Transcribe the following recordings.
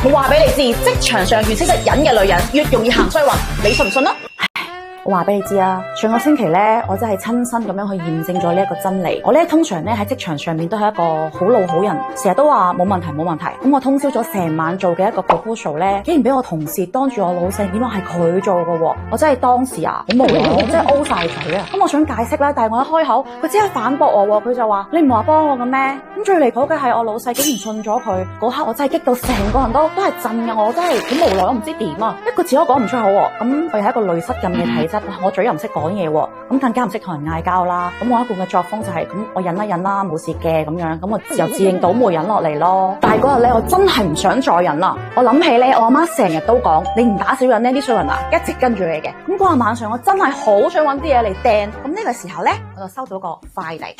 我話俾你知，職場上越識得忍嘅女人，越容易行衰運，你信唔信啊？我話俾你知啊，上個星期咧，我真係親身咁樣去驗證咗呢一個真理。我咧通常咧喺職場上面都係一個好老好人，成日都話冇問題冇問題。咁我通宵咗成晚做嘅一個 proposal 咧，竟然俾我同事當住我老細點解係佢做嘅喎？我真係當時啊好無奈，我真係 O 晒嘴啊！咁我想解釋啦，但係我一開口，佢即刻反駁我喎，佢就話：你唔話幫我嘅咩？咁最離譜嘅係我老細竟然信咗佢，嗰刻我真係激到成個人都係震嘅，我真係好無奈，我唔知點啊，一個字都講唔出口喎。咁我又係一個淚失禁嘅體質，我嘴又唔識講嘢喎，咁更加唔識同人嗌交啦。咁我一貫嘅作風就係咁，我忍一忍啦，冇事嘅咁樣，咁我就自認倒霉忍落嚟咯。但係嗰日咧，我真係唔想再忍啦。我諗起咧，我阿媽成日都講，你唔打小人呢啲衰人啊，一直跟住你嘅。咁嗰日晚上，我真係好想揾啲嘢嚟掟。咁呢個時候咧，我就收到個快遞。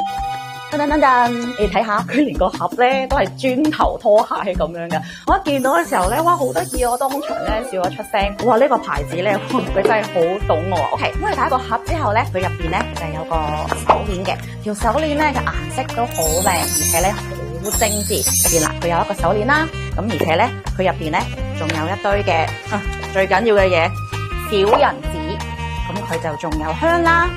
噔噔噔噔，你睇下，佢連個盒咧都係磚頭拖鞋咁樣嘅。我一見到嘅時候咧，哇，好得意！我當場咧笑咗出聲。哇，呢個牌子咧，佢真係好懂我。OK，咁你睇個盒之後咧，佢入邊咧就有個手鏈嘅。條手鏈咧嘅顏色都好靚，而且咧好精緻。入邊嗱，佢有一個手鏈啦。咁而且咧，佢入邊咧仲有一堆嘅最緊要嘅嘢，小人紙。咁佢就仲有香啦。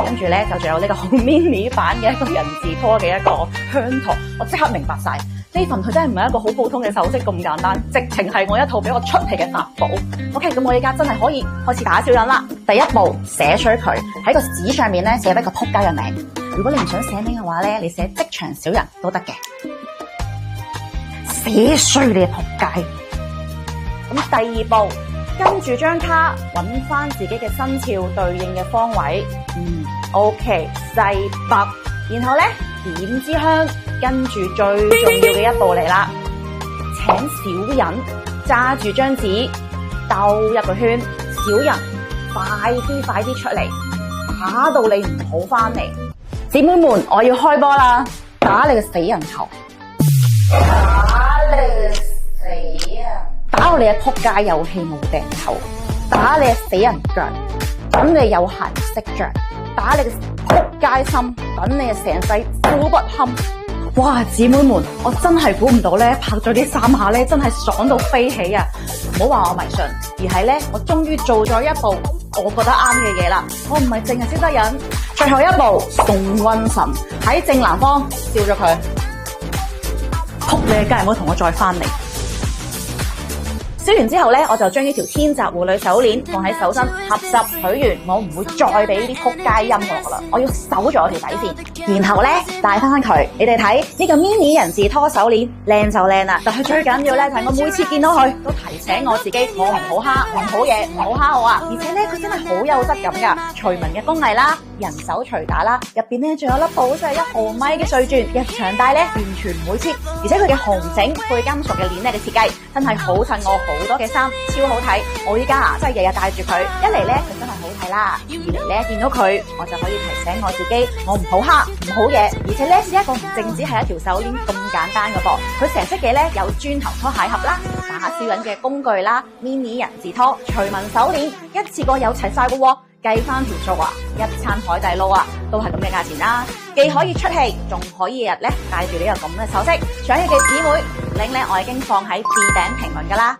跟住咧就仲有呢個好 mini 版嘅一個人字拖嘅一個香糖，我即刻明白晒呢份佢真係唔係一個好普通嘅首飾咁簡單，直情係我一套俾我出奇嘅法寶。OK， 咁我而家真係可以開始打小人啦。第一步，寫衰佢喺個紙上面咧寫得個仆街嘅名。如果你唔想寫名嘅話咧，你寫職場小人都得嘅。寫衰你嘅仆街。咁第二步，跟住張卡揾翻自己嘅生肖對應嘅方位。OK， 西北，然後咧點支香，跟住最重要嘅一步嚟啦，請小人揸住張紙兜一個圈，小人快啲出嚟，打到你唔好翻嚟。姊妹們，我要開波啦，打你個死人頭，打你個死人，打到你嘅仆街有氣冇掟頭，打你嘅死人腳，等你有閒色着。打你嘅仆街心，等你嘅成世苦不堪。哇，姊妹們，我真係估唔到咧，拍咗呢3下咧，真係爽到飛起啊！唔好話我迷信，而係咧，我終於做咗一步我覺得啱嘅嘢啦。我唔係淨係識得忍，最後一步送瘟神喺正南方燒咗佢。仆你嘅街，唔好同我再翻嚟。燒完之後咧，我就將呢條天澤婦女手鏈放喺手身，合十許願，我唔會再俾呢啲仆街音樂啦，我要守住我條底線。然後咧戴翻佢，你哋睇呢個 mini 人字拖手鏈，靚就靚啦。但係最緊要咧就係我每次見到佢，都提醒我自己，我唔好蝦，唔好嘢，唔好蝦我啊！而且咧佢真係好有質感噶，徐聞嘅工藝啦，人手捶打啦，入邊咧仲有粒寶石1毫米嘅碎鑽，日常戴咧完全唔會黐，而且佢嘅紅整配金屬嘅鏈咧嘅設計，真係好襯我好多嘅衫，超好睇。我依家啊真係日日戴住佢，一嚟咧佢真係好睇啦，二嚟咧見到佢我就可以提醒我自己，我唔好蝦，唔好嘢。而且咧呢一個唔淨止係一條手鏈咁簡單嘅噃，佢成色嘅咧有磚頭拖鞋盒啦，打小人嘅工具啦，mini 人字拖、徐聞手鏈，一次過有齊晒嘅喎。計翻條數啊，一餐海底撈啊，都係咁嘅價錢啦，既可以出氣，仲可以日咧戴住呢個咁嘅首飾。想要嘅姊妹，link咧我已經放喺置頂評論噶啦。